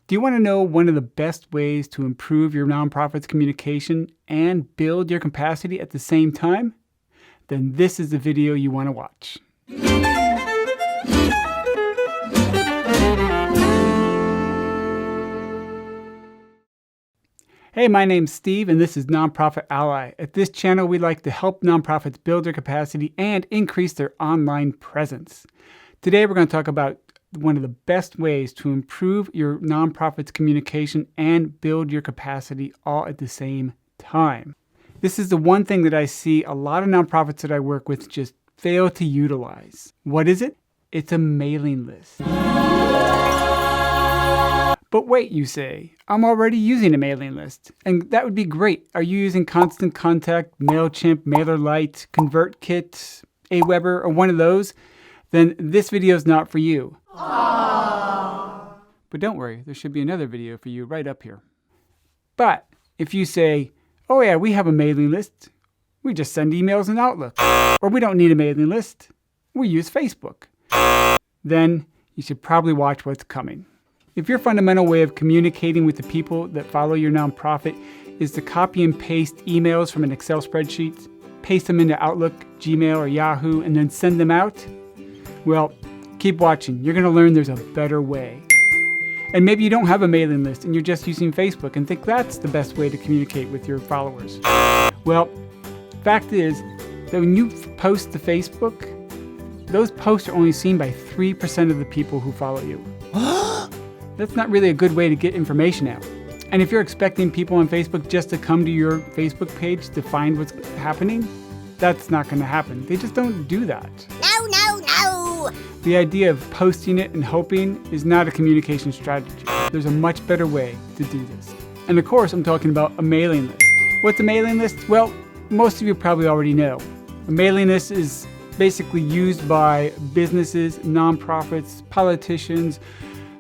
Do you want to know one of the best ways to improve your nonprofit's communication and build your capacity at the same time? Then this is the video you want to watch. Hey, my name's Steve, and this is Nonprofit Ally. At this channel, we like to help nonprofits build their capacity and increase their online presence. Today, we're going to talk about one of the best ways to improve your nonprofit's communication and build your capacity all at the same time. This is the one thing that I see a lot of nonprofits that I work with just fail to utilize. What is it? It's a mailing list. But wait, you say, I'm already using a mailing list, and that would be great. Are you using Constant Contact, MailChimp, MailerLite, ConvertKit, Aweber, or one of those? Then this video is not for you. Aww. But don't worry, there should be another video for you right up here. But if you say, oh yeah, we have a mailing list, we just send emails in Outlook, or we don't need a mailing list, we use Facebook, then you should probably watch what's coming. If your fundamental way of communicating with the people that follow your nonprofit is to copy and paste emails from an Excel spreadsheet, paste them into Outlook, Gmail, or Yahoo, and then send them out, well, keep watching. You're going to learn there's a better way. And maybe you don't have a mailing list and you're just using Facebook and think that's the best way to communicate with your followers. Well, fact is that when you post to Facebook, those posts are only seen by 3% of the people who follow you. That's not really a good way to get information out. And if you're expecting people on Facebook just to come to your Facebook page to find what's happening, that's not going to happen. They just don't do that. No. The idea of posting it and hoping is not a communication strategy. There's a much better way to do this. And of course, I'm talking about a mailing list. What's a mailing list? Well, most of you probably already know. A mailing list is basically used by businesses, nonprofits, politicians,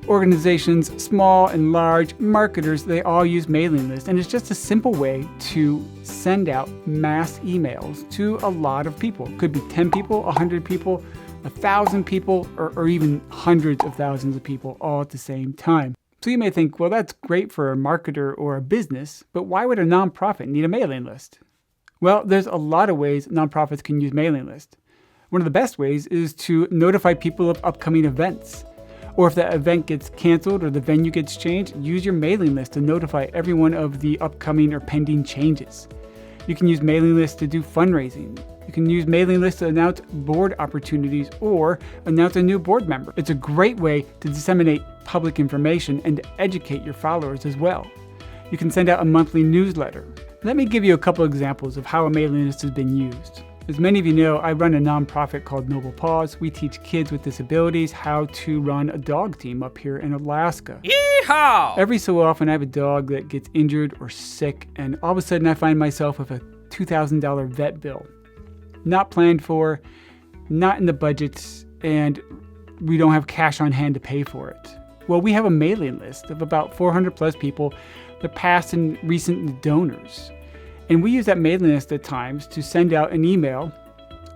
organizations, small and large, marketers. They all use mailing lists. And it's just a simple way to send out mass emails to a lot of people. It could be 10 people, 100 people, 1,000 people, or even hundreds of thousands of people all at the same time. So you may think, well, that's great for a marketer or a business, but why would a nonprofit need a mailing list? Well, there's a lot of ways nonprofits can use mailing lists. One of the best ways is to notify people of upcoming events. Or if that event gets canceled or the venue gets changed, use your mailing list to notify everyone of the upcoming or pending changes. You can use mailing lists to do fundraising. You can use mailing lists to announce board opportunities or announce a new board member. It's a great way to disseminate public information and to educate your followers as well. You can send out a monthly newsletter. Let me give you a couple examples of how a mailing list has been used. As many of you know, I run a nonprofit called Noble Paws. We teach kids with disabilities how to run a dog team up here in Alaska. Yeehaw! Every so often I have a dog that gets injured or sick, and all of a sudden I find myself with a $2,000 vet bill. Not planned for, not in the budgets, and we don't have cash on hand to pay for it. Well, we have a mailing list of about 400 plus people, the past and recent donors. And we use that mailing list at times to send out an email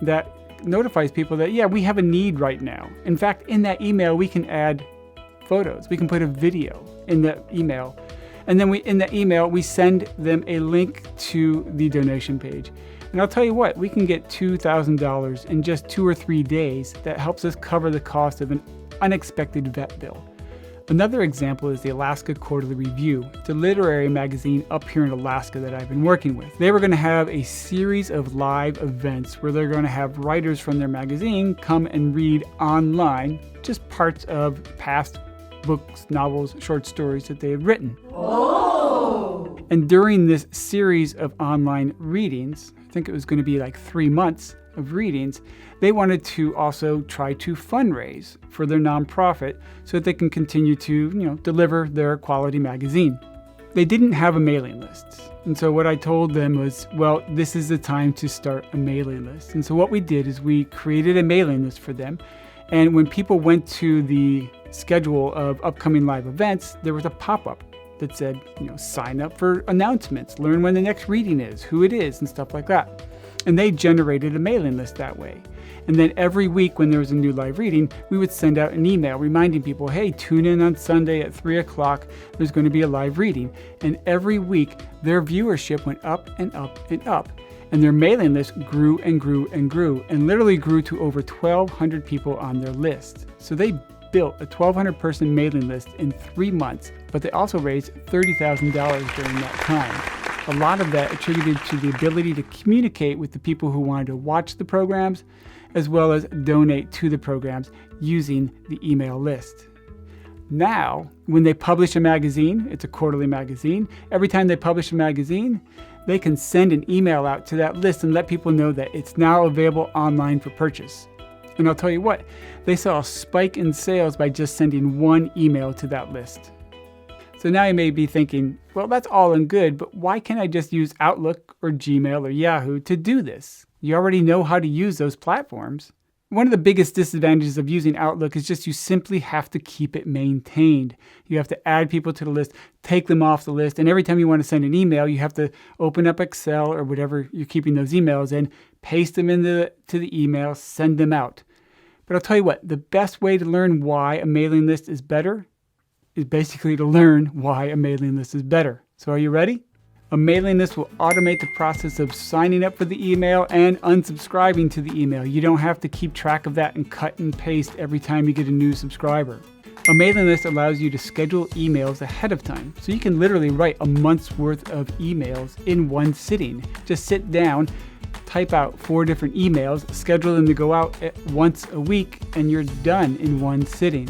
that notifies people that, yeah, we have a need right now. In fact, in that email, we can add photos. We can put a video in the email. And then in the email, we send them a link to the donation page. And I'll tell you what, we can get $2,000 in just 2 or 3 days. That helps us cover the cost of an unexpected vet bill. Another example is the Alaska Quarterly Review. It's a literary magazine up here in Alaska that I've been working with. They were going to have a series of live events where they're going to have writers from their magazine come and read online just parts of past books, novels, short stories that they had written. Oh! And during this series of online readings, I think it was going to be like 3 months of readings, they wanted to also try to fundraise for their nonprofit so that they can continue to, deliver their quality magazine. They didn't have a mailing list. And so what I told them was, well, this is the time to start a mailing list. And so what we did is we created a mailing list for them. And when people went to the schedule of upcoming live events, there was a pop-up that said, sign up for announcements, learn when the next reading is, who it is, and stuff like that. And they generated a mailing list that way. And then every week when there was a new live reading, we would send out an email reminding people, hey, tune in on Sunday at 3 o'clock. There's going to be a live reading. And every week, their viewership went up and up and up. And their mailing list grew and grew and grew, and literally grew to over 1,200 people on their list. So they built a 1,200 person mailing list in 3 months, but they also raised $30,000 during that time. A lot of that attributed to the ability to communicate with the people who wanted to watch the programs, as well as donate to the programs using the email list. Now, when they publish a magazine, it's a quarterly magazine, every time they publish a magazine, they can send an email out to that list and let people know that it's now available online for purchase. And I'll tell you what, they saw a spike in sales by just sending one email to that list. So now you may be thinking, well, that's all and good, but why can't I just use Outlook or Gmail or Yahoo to do this? You already know how to use those platforms. One of the biggest disadvantages of using Outlook is just you simply have to keep it maintained. You have to add people to the list, take them off the list, and every time you want to send an email, you have to open up Excel or whatever you're keeping those emails in, paste them into the email, send them out. But I'll tell you what, the best way to learn why a mailing list is better is basically to learn why a mailing list is better. So are you ready? A mailing list will automate the process of signing up for the email and unsubscribing to the email. You don't have to keep track of that and cut and paste every time you get a new subscriber. A mailing list allows you to schedule emails ahead of time. So you can literally write a month's worth of emails in one sitting. Just sit down, type out 4 different emails, schedule them to go out once a week, and you're done in one sitting.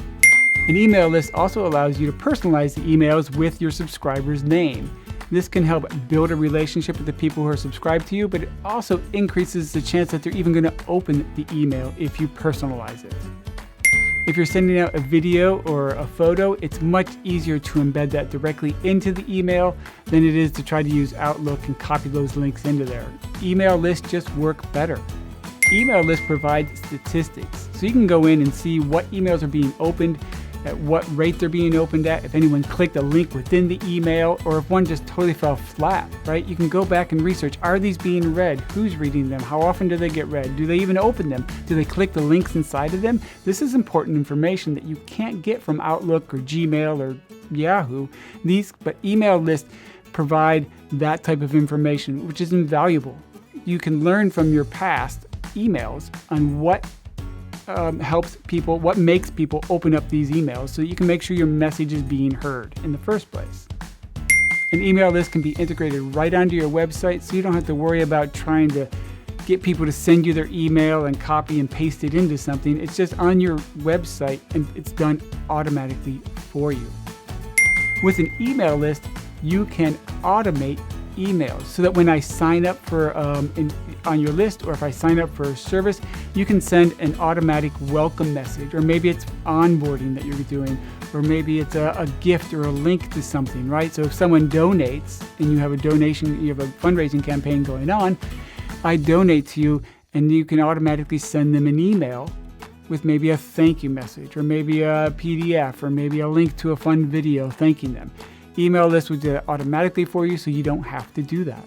An email list also allows you to personalize the emails with your subscriber's name. This can help build a relationship with the people who are subscribed to you, but it also increases the chance that they're even going to open the email if you personalize it. If you're sending out a video or a photo, it's much easier to embed that directly into the email than it is to try to use Outlook and copy those links into there. Email lists just work better. Email lists provide statistics, so you can go in and see what emails are being opened, at what rate they're being opened at, if anyone clicked a link within the email, or if one just totally fell flat, right? You can go back and research, are these being read? Who's reading them? How often do they get read? Do they even open them? Do they click the links inside of them? This is important information that you can't get from Outlook or Gmail or Yahoo. But email lists provide that type of information, which is invaluable. You can learn from your past emails on what helps people, what makes people open up these emails so you can make sure your message is being heard in the first place. An email list can be integrated right onto your website, so you don't have to worry about trying to get people to send you their email and copy and paste it into something. It's just on your website and it's done automatically for you. With an email list, you can automate emails so that when I sign up for on your list, or if I sign up for a service, you can send an automatic welcome message, or maybe it's onboarding that you're doing, or maybe it's a gift or a link to something, right? So if someone donates and you have a donation, you have a fundraising campaign going on, I donate to you and you can automatically send them an email with maybe a thank you message, or maybe a PDF, or maybe a link to a fun video thanking them. Email list will do that automatically for you, so you don't have to do that.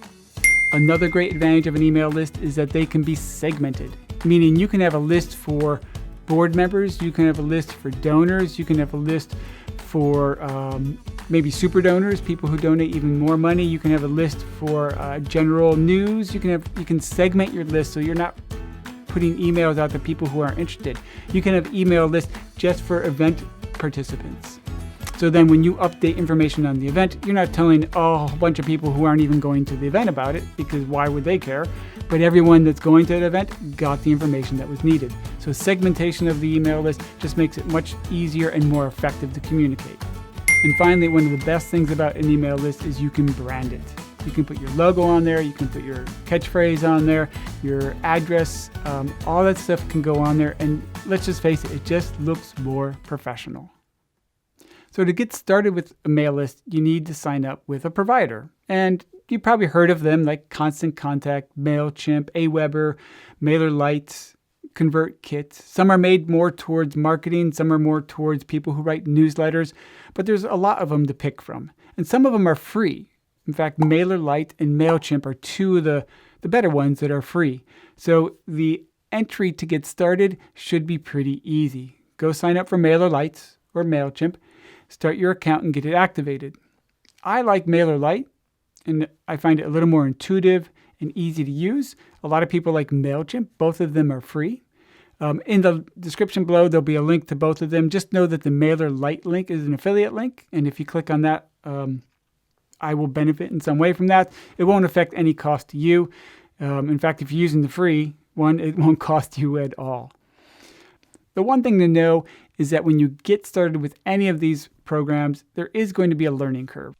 Another great advantage of an email list is that they can be segmented, meaning you can have a list for board members, you can have a list for donors, you can have a list for maybe super donors, people who donate even more money. You can have a list for general news. You can segment your list so you're not putting emails out to people who aren't interested. You can have email lists just for event participants. So then when you update information on the event, you're not telling a whole bunch of people who aren't even going to the event about it, because why would they care? But everyone that's going to the event got the information that was needed. So segmentation of the email list just makes it much easier and more effective to communicate. And finally, one of the best things about an email list is you can brand it. You can put your logo on there, you can put your catchphrase on there, your address, all that stuff can go on there. And let's just face it, it just looks more professional. So to get started with a mail list, you need to sign up with a provider. And you've probably heard of them like Constant Contact, MailChimp, Aweber, MailerLite, ConvertKit. Some are made more towards marketing, some are more towards people who write newsletters, but there's a lot of them to pick from. And some of them are free. In fact, MailerLite and MailChimp are two of the the better ones that are free. So the entry to get started should be pretty easy. Go sign up for MailerLite or MailChimp, start your account and get it activated. I like MailerLite, and I find it a little more intuitive and easy to use. A lot of people like MailChimp. Both of them are free. In the description below, there'll be a link to both of them. Just know that the MailerLite link is an affiliate link, and if you click on that, I will benefit in some way from that. It won't affect any cost to you. In fact, if you're using the free one, it won't cost you at all. The one thing to know is that when you get started with any of these programs, there is going to be a learning curve.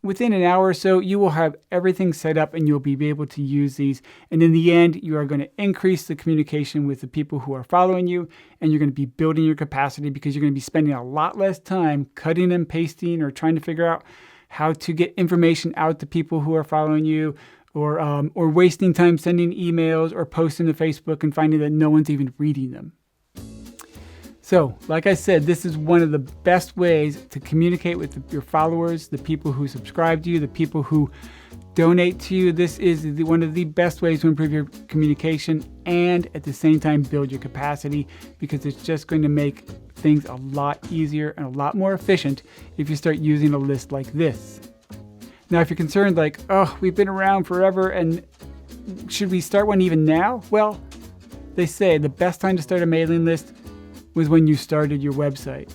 Within an hour or so, you will have everything set up and you'll be able to use these. And in the end, you are going to increase the communication with the people who are following you, and you're going to be building your capacity because you're going to be spending a lot less time cutting and pasting or trying to figure out how to get information out to people who are following you, or wasting time sending emails or posting to Facebook and finding that no one's even reading them. So, like I said, this is one of the best ways to communicate with your followers, the people who subscribe to you, the people who donate to you. This is one of the best ways to improve your communication and at the same time build your capacity, because it's just going to make things a lot easier and a lot more efficient if you start using a list like this. Now, if you're concerned like, oh, we've been around forever and should we start one even now? Well, they say the best time to start a mailing list was when you started your website.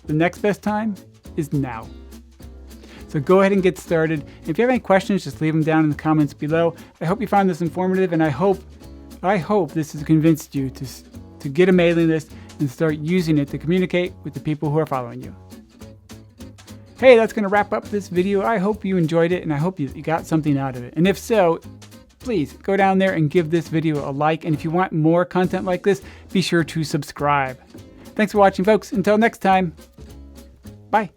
The next best time is now. So go ahead and get started. If you have any questions, just leave them down in the comments below. I hope you found this informative, and I hope this has convinced you to get a mailing list and start using it to communicate with the people who are following you. Hey, that's going to wrap up this video. I hope you enjoyed it, and I hope you got something out of it. And if so, please go down there and give this video a like. And if you want more content like this, be sure to subscribe. Thanks for watching, folks. Until next time, bye.